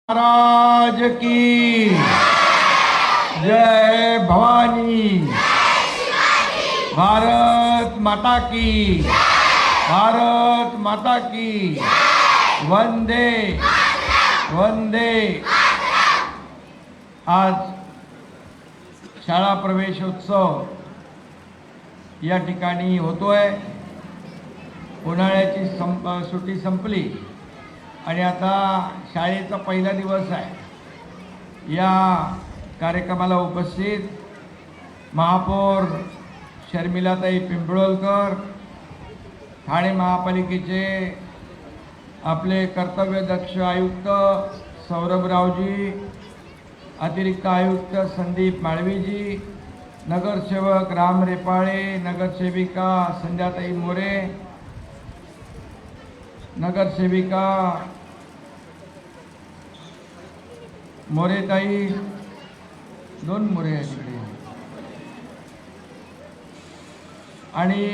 महाराज की जय भवानी। भारत माता की, भारत माता की वंदे वंदे। आज शाळा प्रवेशोत्सव या ठिकाणी होतोय। उन्हाळ्याची सुट्टी संपली आणि आता शाळेचा पहिला दिवस आहे। या कार्यक्रमाला उपस्थित महापौर शर्मिलाताई पिंपळकर, ठाणे महापालिकेचे आपले कर्तव्यदक्ष आयुक्त सौरभरावजी, अतिरिक्त आयुक्त संदीप माळवीजी, नगरसेवक राम रेपाळे, नगरसेविका संध्याताई मोरे, नगरसेविका मोरेताई, दोन मोरे आहेत तिकडे, आणि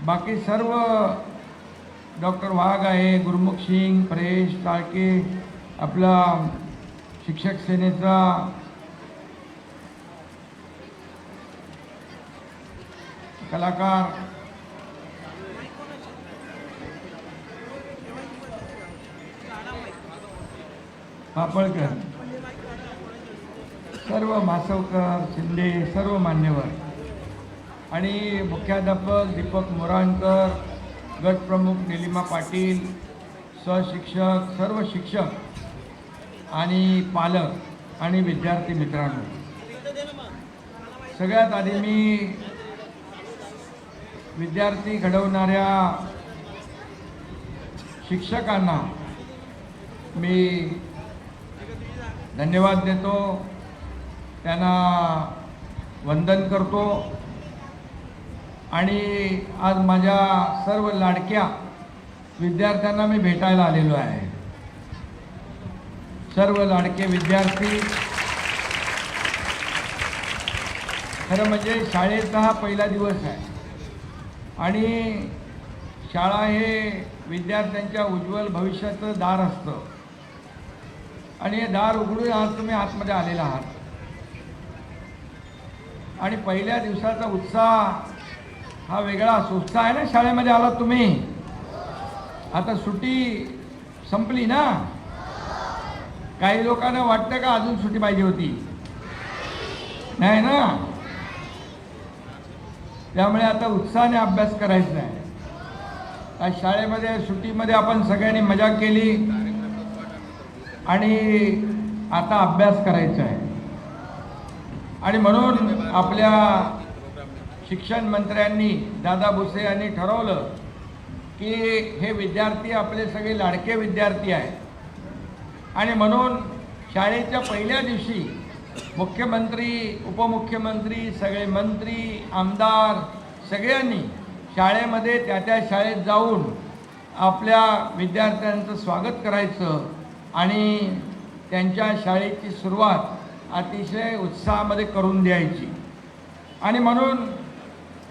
बाकी सर्व डॉक्टर वाघ आहे, गुरमुख सिंग, परेश टाळके, आपला शिक्षक सेनेचा कलाकार पापळकर, सर्व मासवकर, शिंदे, सर्व मान्यवर आणि मुख्याध्यापक दीपक मोराणकर, गटप्रमुख निलिमा पाटील, सहशिक्षक, सर्व शिक्षक आणि पालक आणि विद्यार्थी मित्रांनो, सगळ्यात आधी मी विद्यार्थी घडवणाऱ्या शिक्षकांना मी धन्यवाद देतो, त्यांना वंदन करतो आणि आज माझ्या सर्व लाडक्या विद्यार्थ्यांना मी भेटायला आलेलो आहे। सर्व लाडके विद्यार्थी, खरं म्हणजे शाळेचा हा पहिला दिवस आहे आणि शाळा हे विद्यार्थ्यांच्या उज्ज्वल भविष्याचं दार असतं आणि हे दार उघडून आज तुम्ही आतमध्ये आलेला आहात आणि पहिल्या दिवसाचा उत्साह हा वेगळा उत्साह आहे ना। शाळेमध्ये आलात तुम्ही, आता सुट्टी संपली ना, काही लोकांना वाटतं का अजून सुट्टी पाहिजे होती, नाही ना, त्यामुळे आता उत्साहाने अभ्यास करायचा आहे। आज शाळेमध्ये सुट्टीमध्ये आपण सगळ्यांनी मजा केली आणि आता अभ्यास करायचा आहे आणि म्हणून आपल्या शिक्षण मंत्र्यांनी दादा भुसे यांनी ठरवलं की हे विद्यार्थी आपले सगळे लाडके विद्यार्थी आहेत आणि म्हणून शाळेच्या पहिल्या दिवशी मुख्यमंत्री, उपमुख्यमंत्री, सगळे मंत्री, आमदार सगळ्यांनी शाळेमध्ये त्या शाळेत जाऊन आपल्या विद्यार्थ्यांचं स्वागत करायचं आणि त्यांच्या शाळेची सुरुवात अतिशय उत्साहामध्ये करून द्यायची। आणि म्हणून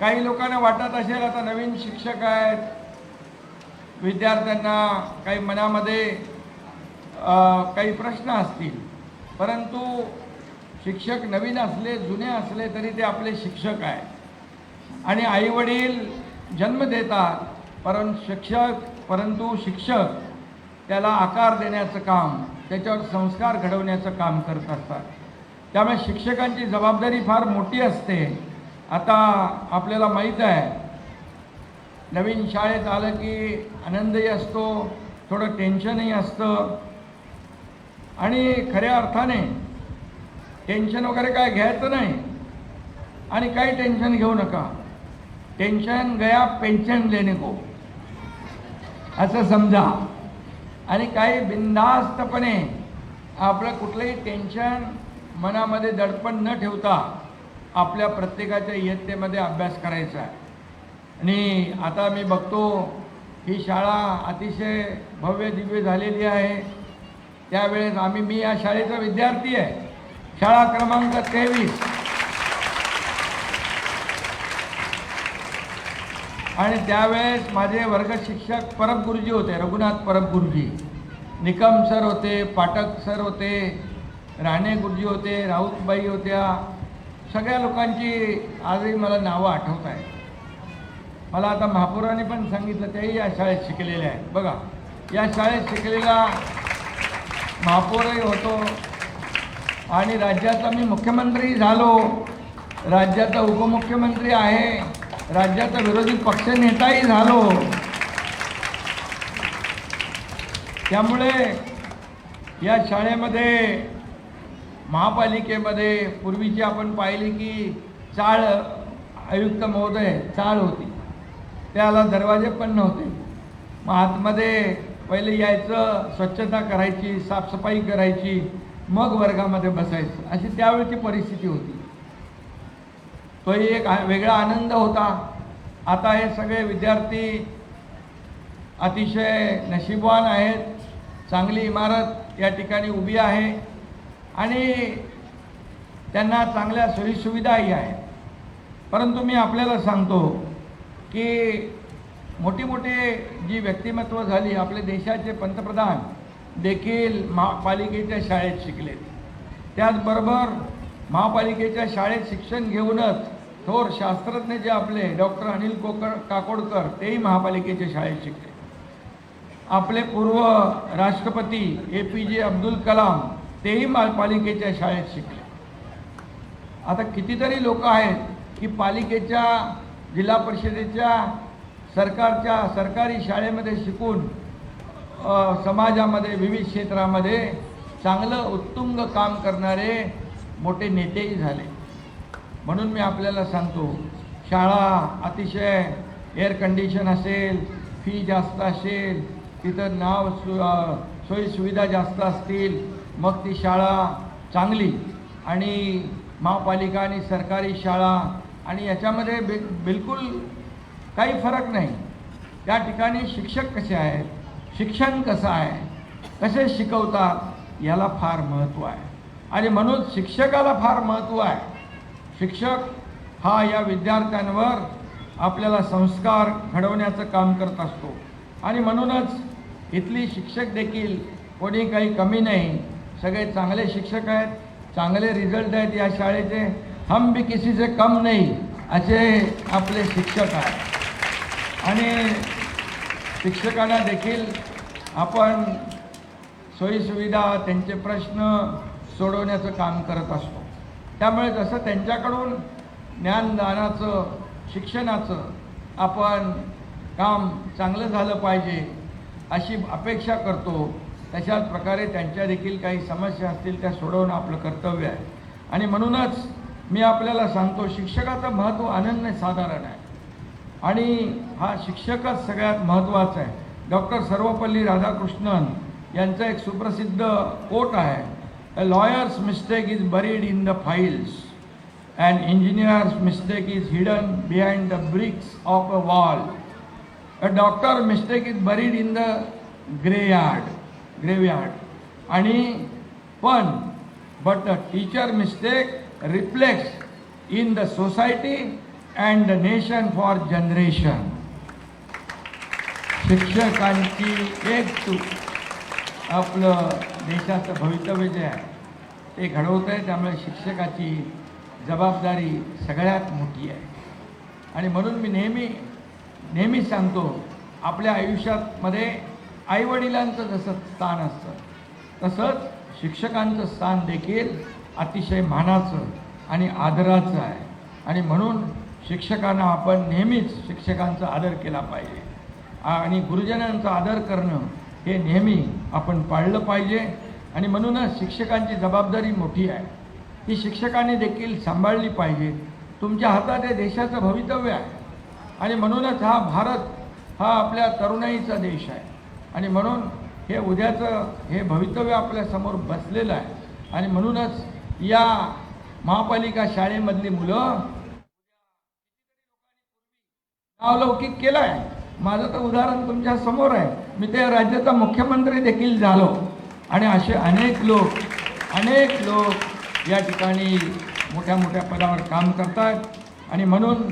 काही लोकांना वाटत असेल आता नवीन शिक्षक आहेत, विद्यार्थ्यांना काही मनामध्ये काही प्रश्न असतील, परंतु शिक्षक नवीन असले जुने असले तरी ते आपले शिक्षक आहेत आणि आईवडील जन्म देतात, परंतु शिक्षक त्याला आकार देण्याचं काम, त्याच्यावर संस्कार घडवण्याचं काम करत असतात। त्यामुळे शिक्षकांची जबाबदारी फार मोठी असते। आता आपल्याला माहीत आहे, नवीन शाळेत आलं की आनंदही असतो, थोडं टेन्शनही असतं आणि खऱ्या अर्थाने टेन्शन वगैरे काय घ्यायचं नाही आणि काही टेन्शन घेऊ नका। टेन्शन गया पेन्शन लेने को, असं समजा आणि काही बिनधास्तपणे आपलं कुठलंही टेन्शन मनामध्ये दडपण न ठेवता आपल्या प्रत्येकाच्या इयत्तेमध्ये अभ्यास करायचा आहे। आणि आता मी बघतो ही शाळा अतिशय भव्य दिव्य झालेली आहे। त्यावेळेस मी या शाळेचा विद्यार्थी आहे, शाळा क्रमांक 23, आणि त्यावेळेस माझे वर्ग शिक्षक परब गुरुजी होते, रघुनाथ परब गुरुजी, निकम सर होते, पाठक सर होते, राणे गुरुजी होते, राऊतबाई होत्या, सगळ्या लोकांची आजही मला नावं आठवत आहेत. मला आता महापौरांनी पण सांगितलं तेही या शाळेत शिकलेले आहेत. बघा, या शाळेत शिकलेला महापौरही होतो आणि राज्याचा मी मुख्यमंत्री झालो, राज्याचा उपमुख्यमंत्री आहे, राज्याचा विरोधी पक्षनेताही झालो. त्यामुळे या शाळेमध्ये महापालिकेमध्ये पूर्वीची आपण पाहिली की चाळ आयुक्त महोदय चाळ होती, त्याला दरवाजे पण नव्हते. मग आतमध्ये पहिले यायचं, स्वच्छता करायची, साफसफाई करायची, मग वर्गामध्ये बसायचं, अशी त्यावेळची परिस्थिती होती. तोही एक वेगळा आनंद होता. आता हे सगळे विद्यार्थी अतिशय नशीबवान आहेत. चांगली इमारत या ठिकाणी उभी आहे आणि त्यांना चांगल्या सोयीसुविधाही आहेत. परंतु मी आपल्याला सांगतो की मोठी जी व्यक्तिमत्व झाली, आपले देशाचे पंतप्रधान देखील महापालिकेच्या शाळेत शिकलेत. त्याचबरोबर महापालिकेच्या शाळेत शिक्षण घेऊनच थोर शास्त्रज्ञ जे आपले डॉक्टर अनिल काकोडकर तेही महापालिकेच्या शाळेत शिकले. आपले पूर्व राष्ट्रपती APJ अब्दुल कलाम तेही महापालिकेच्या शाळेत शिकले. आता कितीतरी लोक आहेत की पालिकेच्या, जिल्हा परिषदेच्या, सरकारी शाळेमध्ये शिकून समाजामध्ये विविध क्षेत्रामध्ये चांगलं उत्तुंग काम करणारे मोठे नेतेही झाले. म्हणून मी आपल्याला सांगतो, शाळा अतिशय एअर कंडिशन असेल, फी जास्त असेल, तिथं सोयीसुविधा जास्त असतील, मग ती शाळा चांगली. आणि महापालिका आणि सरकारी शाळा आणि याच्यामध्ये बिलकुल काही फरक नाही. त्या ठिकाणी शिक्षक कसे आहेत, शिक्षण कसं आहे, कसे शिकवतात, याला फार महत्त्व आहे. आणि म्हणून शिक्षकाला फार महत्त्व आहे. शिक्षक हा या विद्यार्थ्यांवर आपल्याला संस्कार घडवण्याचं काम करत असतो. आणि म्हणूनच इथली शिक्षक देखील कोणी काही कमी नाही, सगळे चांगले शिक्षक आहेत, चांगले रिझल्ट आहेत या शाळेचे. हम भी किसी से कम नहीं असे आपले शिक्षक आहेत. आणि शिक्षकांना देखील आपण सोयीसुविधा, त्यांचे प्रश्न सोडवण्याचं काम करत असतो. त्यामुळे जसं त्यांच्याकडून ज्ञानदानाचं, शिक्षणाचं आपण काम चांगलं झालं पाहिजे अशी अपेक्षा करतो, तशाच प्रकारे त्यांच्या देखील काही समस्या असतील त्या सोडवणं आपलं कर्तव्य आहे. आणि म्हणूनच मी आपल्याला सांगतो, शिक्षकाचं महत्त्व अनन्यसाधारण आहे आणि हा शिक्षकच सगळ्यात महत्त्वाचा आहे. डॉक्टर सर्वपल्ली राधाकृष्णन यांचं एक सुप्रसिद्ध कोट आहे, a lawyer's mistake is buried in the files and engineer's mistake is hidden behind the bricks of a wall. A doctor mistake is buried in the graveyard. आणि but a teacher mistake reflects in the society and the nation for generation. शिक्षकांची एक चूक आपलं देशाचं भवितव्य जे आहे ते घडवत आहे. त्यामुळे शिक्षकाची जबाबदारी सगळ्यात मोठी आहे. आणि म्हणून मी नेहमी सांगतो, आपल्या आयुष्यामध्ये आईवडिलांचं जसं स्थान असतं तसंच शिक्षकांचं स्थान देखील अतिशय मानाचं आणि आदराचं आहे. आणि म्हणून शिक्षकांना आपण नेहमीच शिक्षकांचा आदर केला पाहिजे आणि गुरुजनांचा आदर करणं हे नेहमी आपण पाळलं पाहिजे. आणि म्हणूनच शिक्षकांची जबाबदारी मोठी आहे, ती शिक्षकांनी देखील सांभाळली पाहिजे. तुमच्या हातात हे देशाचं भवितव्य आहे आणि म्हणूनच हा भारत हा आपल्या तरुणाईचा देश आहे. आणि म्हणून हे उद्याचं हे भवितव्य आपल्यासमोर बसलेलं आहे. आणि म्हणूनच या महापालिका शाळेमधली मुलं नावलौकिक केलं आहे. माझं तर उदाहरण तुमच्या समोर आहे. मी त्या राज्याचा मुख्यमंत्री देखील झालो आणि असे अनेक लोक या ठिकाणी मोठ्या पदावर काम करतात. आणि म्हणून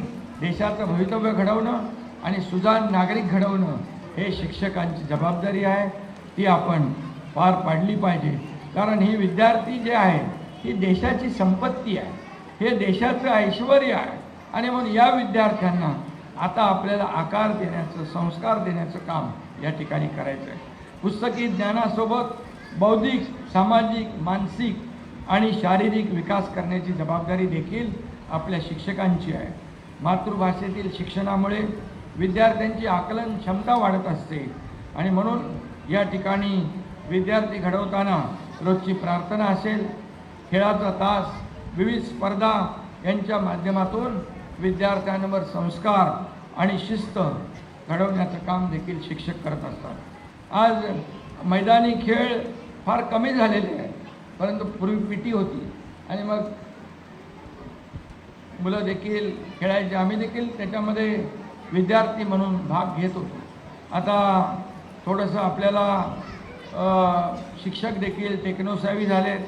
देशाचं भवितव्य घडवणं आणि सुजाण नागरिक घडवणं हे शिक्षकांची जबाबदारी आहे. ती आपण पार पाडली पाहिजे. कारण ही विद्यार्थी जे आहे ही देशाची संपत्ती आहे, हे देशाचं ऐश्वर आहे. आणि म्हणून या विद्यार्थ्यांना आता आपल्याला आकार देण्याचं, संस्कार देण्याचं काम या ठिकाणी करायचं आहे. पुस्तकी ज्ञानासोबत बौद्धिक, सामाजिक, मानसिक आणि शारीरिक विकास करण्याची जबाबदारी देखील आपल्या शिक्षकांची आहे. मातृभाषेतील शिक्षणामुळे विद्यार्थ्यांची आकलन क्षमता वाढत असते आणि म्हणून या ठिकाणी विद्यार्थी घडवताना रोजची प्रार्थना असेल, खेळाचा तास, विविध स्पर्धा यांच्या माध्यमातून विद्यार्थ्यांवर संस्कार आणि शिस्त घडवण्याचं काम देखील शिक्षक करत असतात. आज मैदानी खेळ फार कमी झालेले आहे, परंतु पूर्वी पीटी होती आणि मग मुलं देखील खेळायचे, आम्ही देखील त्याच्यामध्ये विद्यार्थी म्हणून भाग घेत होतो. आता थोडंसं आपल्याला शिक्षक देखील टेक्नोसॅव्ही झालेत,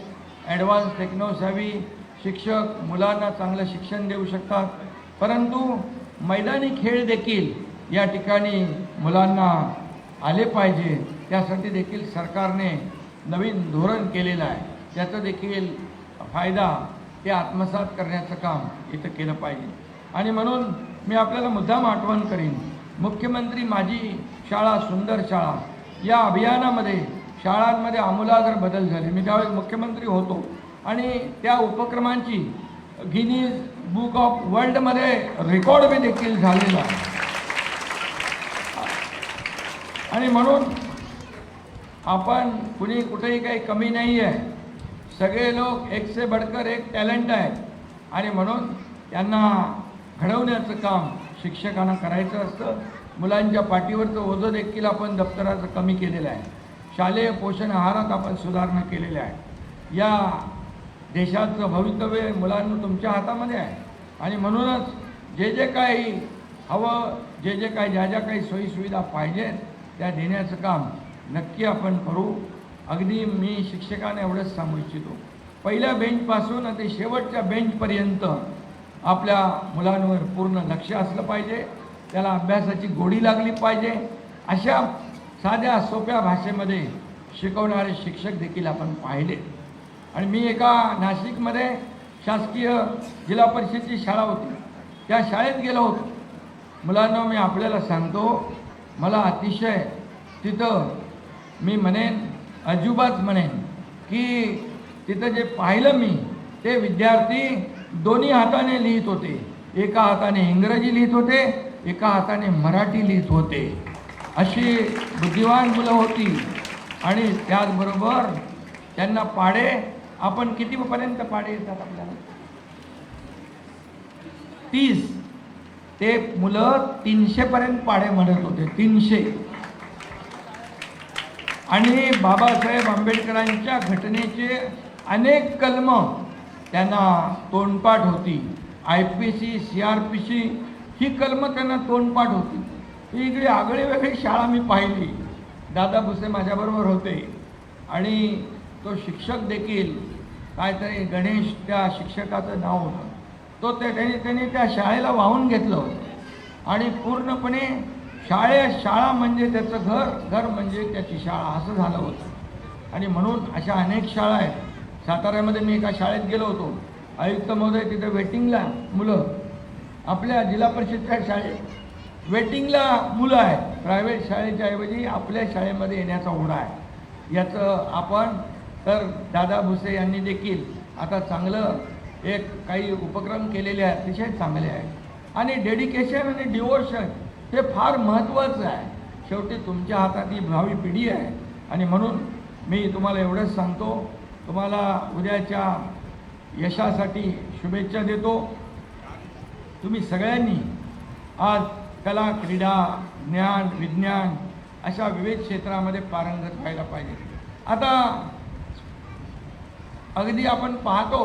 ॲडव्हान्स टेक्नोसॅव्ही शिक्षक मुलांना चांगलं शिक्षण देऊ शकतात. परंतु मैदानी खेळ देखील या ठिकाणी मुलांना आले पाहिजे, त्यासाठी देखील सरकारने नवीन धोरण केलेलं आहे. त्याचा देखील फायदा ते आत्मसात करण्याचं काम इथं केलं पाहिजे. आणि म्हणून मी आपल्याला मुद्दाम आठवण करीन, मुख्यमंत्री माझी शाळा सुंदर शाळा या अभियानामध्ये शाळांमध्ये आमूलाग्र बदल झाले. मी त्यावेळेस मुख्यमंत्री होतो आणि त्या उपक्रमांची गिनीज बुक ऑफ वर्ल्डमध्ये रेकॉर्ड बी देखील झालेला आहे. आणि म्हणून आपण कुणी कुठेही काही कमी नाही आहे, सगळे लोक एक से बढ़कर एक टॅलेंट आहे आणि म्हणून त्यांना घडवण्याचं काम शिक्षकांना करायचं असतं. मुलांच्या पाठीवरचं ओझं देखील आपण दप्तराचं कमी केलेलं आहे. शालेय पोषण आहारात आपण सुधारणा केलेल्या आहे. या देशाचं भवितव्य मुलांना तुमच्या हातामध्ये आहे आणि म्हणूनच जे जे काही हवं, जे जे काही ज्या ज्या काही सोयीसुविधा पाहिजेत त्या देण्याचं काम नक्की आपण करू. अगदी मी शिक्षकांना एवढंच सांगू इच्छितो, पहिल्या बेंचपासून ते शेवटच्या बेंचपर्यंत आपल्या मुलांवर पूर्ण लक्ष असलं पाहिजे, त्याला अभ्यासाची गोडी लागली पाहिजे. अशा साध्या सोप्या भाषेमध्ये शिकवणारे शिक्षक देखील आपण पाहिले. आणि मी एका नाशिकमध्ये शासकीय जिल्हा परिषदेची शाळा होती, त्या शाळेत गेलो होतो. मुलांना मी आपल्याला सांगतो, मला अतिशय तिथं मी म्हणेन अजिबात म्हणेन की तिथं जे पाहिलं मी ते विद्यार्थी दोन्ही हाताने लिहित होते. एका हाताने इंग्रजी लिहित होते, एका हाताने मराठी लिहित होते. अशी बुद्धिवान मुलं होती. आणि त्याचबरोबर त्यांना पाढे, आपण कितीपर्यंत पाढे येतात आपल्याला? 30. ते मुलं 300पर्यंत पाढे म्हणत होते, 300. आणि बाबासाहेब आंबेडकरांच्या घटनेचे अनेक कलम त्यांना तोंडपाठ होती. IPC, CRPC ही कलम त्यांना तोंडपाठ होती. इकडे आगळे वेगळी शाळा मी पाहिली. दादा भुसे माझ्याबरोबर होते आणि तो शिक्षक देखील काहीतरी गणेश त्या शिक्षकाचं नाव होतं, तो त्याने त्या शाळेला वाहून घेतलं होतं. आणि पूर्णपणे शाळा म्हणजे त्याचं घर, घर म्हणजे त्याची शाळा, असं झालं होतं. आणि म्हणून अशा अनेक शाळा आहेत. साताऱ्यामध्ये मी एका शाळेत गेलो होतो, आयुक्त महोदय तिथे वेटिंगला मुलं, आपल्या जिल्हा परिषदच्या शाळेत वेटिंगला मुलं आहेत. प्रायव्हेट शाळेच्या ऐवजी आपल्या शाळेमध्ये येण्याचा ओढा आहे. याचं आपण तर दादा भुसे यांनी देखील आता चांगलं एक काही उपक्रम केलेले आहेत, अतिशय चांगले आहेत. आणि डेडिकेशन आणि डिवोशन हे फार महत्त्वाचं आहे. शेवटी तुमच्या हातात ही भावी पिढी आहे. आणि म्हणून मी तुम्हाला एवढंच सांगतो, तुम्हाला उद्याच्या यशासाठी शुभेच्छा देतो. तुम्ही सगळ्यांनी आज कला, क्रीडा, ज्ञान, विज्ञान अशा विविध क्षेत्रामध्ये पारंगत व्हायला पाहिजे. आता अगदी आपण पाहतो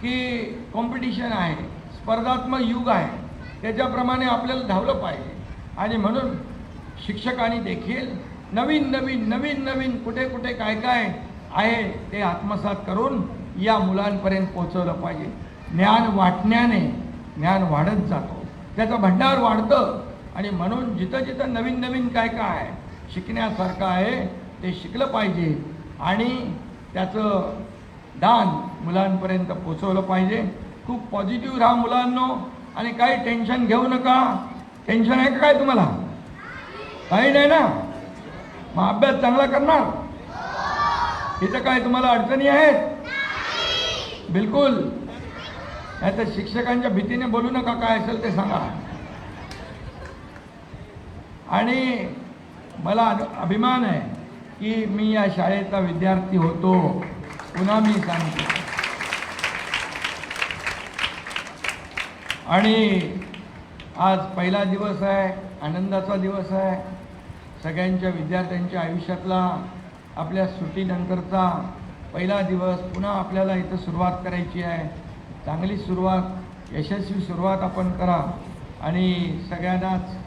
की कॉम्पिटिशन आहे, स्पर्धात्मक युग आहे, त्याच्याप्रमाणे आपल्याला धावलं पाहिजे. आणि म्हणून शिक्षकांनी देखील नवीन नवीन नवीन नवीन कुठे कुठे काय काय आहे ते आत्मसात करून या मुलांपर्यंत पोहोचवलं पाहिजे. ज्ञान वाटण्याने ज्ञान वाढत जातो, त्याचं भंडार वाढतं. आणि म्हणून जिथं जिथं नवीन नवीन काय काय आहे शिकण्यासारखं आहे ते शिकलं पाहिजे आणि त्याचं दान मुलांपर्यंत पोचवलं पाहिजे. खूप पॉझिटिव्ह राहा मुलांनो आणि काही टेन्शन घेऊ नका. टेन्शन आहे का काय तुम्हाला? काही नाही ना? मग अभ्यास चांगला करणार? इथं काय तुम्हाला अडचणी आहेत? बिलकुल नाही. तर शिक्षकांच्या भीतीने बोलू नका, काय असेल ते सांगा. आणि मला अभिमान आहे की मी या शाळेचा विद्यार्थी होतो. पुन्हा मी सांगतो. आणि आज पहिला दिवस आहे, आनंदाचा दिवस आहे. सगळ्यांच्या विद्यार्थ्यांच्या आयुष्यातला आपल्या सुट्टीनंतरचा पहिला दिवस. पुन्हा आपल्याला इथं सुरुवात करायची आहे. चांगली सुरुवात, यशस्वी सुरुवात आपण करा. आणि सगळ्यांनाच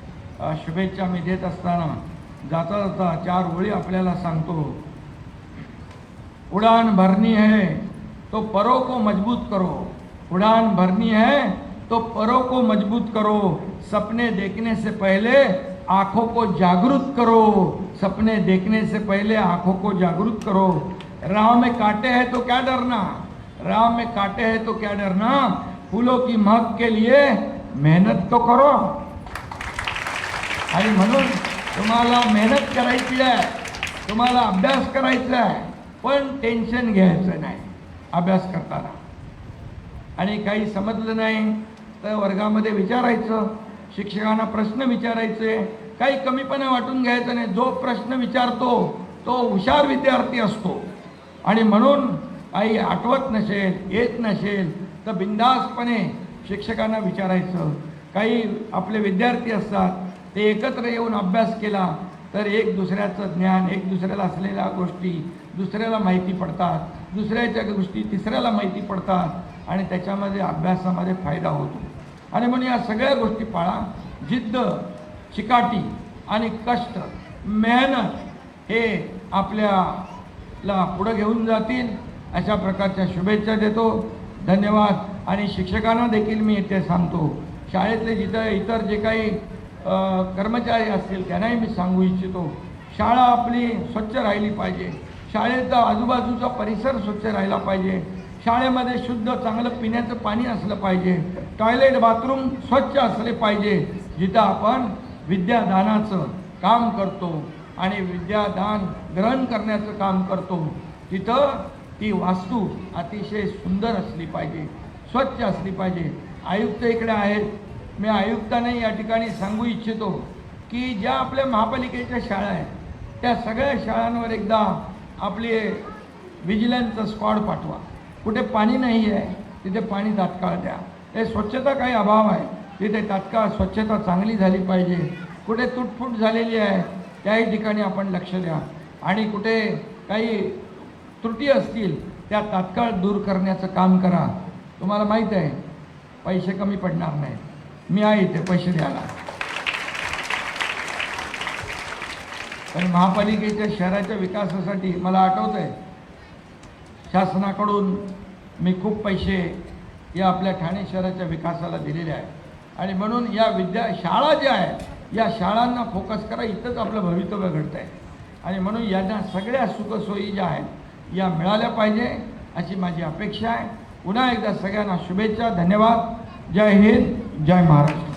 शुभेच्छा मी देत असताना जाता जाता 4 ओळी आपल्याला सांगतो. उड़ान भरनी है तो परों को मजबूत करो. उड़ान भरनी है तो परों को मजबूत करो. सपने देखने से पहले आँखों को जागरूक करो. सपने देखने से पहले आँखों को जागरूक करो. राह में कांटे हैं तो क्या डरना. राह में कांटे हैं तो क्या डरना. फूलों की महक के लिए मेहनत तो करो. आणि म्हणून तुम्हाला मेहनत करायची आहे, तुम्हाला अभ्यास करायचा आहे, पण टेन्शन घ्यायचं नाही अभ्यास करताना. आणि काही समजलं नाही तर वर्गामध्ये विचारायचं, शिक्षकांना प्रश्न विचारायचे. काही कमीपणा वाटून घ्यायचं नाही. जो प्रश्न विचारतो तो हुशार विद्यार्थी असतो. आणि म्हणून काही आठवत नसेल, येत नसेल तर बिनधास्तपणे शिक्षकांना विचारायचं. काही आपले विद्यार्थी असतात, ते एकत्र येऊन अभ्यास केला तर एक दुसऱ्याचं ज्ञान, एक दुसऱ्याला असलेल्या गोष्टी दुसऱ्याला माहिती पडतात, दुसऱ्याच्या गोष्टी तिसऱ्याला माहिती पडतात आणि त्याच्यामध्ये अभ्यासामध्ये फायदा होतो. आणि म्हणून या सगळ्या गोष्टी पाळा. जिद्द, चिकाटी आणि कष्ट, मेहनत हे आपल्याला पुढं घेऊन जातील. अशा प्रकारच्या शुभेच्छा देतो. धन्यवाद. आणि शिक्षकांना देखील मी इथे सांगतो, शाळेतले जिथं इतर जे काही कर्मचारी असतील त्यांनाही मी सांगू इच्छितो, शाळा आपली स्वच्छ राहिली पाहिजे. शाळेचा आजूबाजूचा परिसर स्वच्छ राहिला पाहिजे. शाळेमध्ये शुद्ध चांगलं पिण्याचं पाणी असलं पाहिजे. टॉयलेट, बाथरूम स्वच्छ असले पाहिजे. जिथं आपण विद्यादानाचं काम करतो आणि विद्यादान ग्रहण करण्याचं काम करतो तिथं ती वास्तू अतिशय सुंदर असली पाहिजे, स्वच्छ असली पाहिजे. आयुक्त इकडे आहेत. मी आयुक्तांनाही या ठिकाणी सांगू इच्छितो की ज्या आपल्या महापालिकेच्या शाळा आहेत त्या सगळ्या शाळांवर एकदा आपले विजिलन्सचा स्क्वॉड पाठवा. कुठे पाणी नाही आहे तिथे पाणी तात्काळ द्या. हे स्वच्छता काही अभाव आहे तिथे तात्काळ स्वच्छता चांगली झाली पाहिजे. कुठे तुटफूट झालेली आहे त्याही ठिकाणी आपण लक्ष द्या. आणि कुठे काही त्रुटी असतील त्या तात्काळ दूर करण्याचं काम करा. तुम्हाला माहीत आहे पैसे कमी पडणार नाहीत. मी आहे इथे पैसे द्यायला. पण महापालिकेच्या शहराच्या विकासासाठी मला आठवतं आहे शासनाकडून मी खूप पैसे या आपल्या ठाणे शहराच्या विकासाला दिलेले आहेत. आणि म्हणून या शाळा ज्या आहेत या शाळांना फोकस करा. इथंच आपलं भवितव्य घडतं आहे. आणि म्हणून यांना सगळ्या सुखसोयी ज्या आहेत या मिळाल्या पाहिजे अशी माझी अपेक्षा आहे. पुन्हा एकदा सगळ्यांना शुभेच्छा. धन्यवाद. जय हिंद, जय महाराष्ट्र.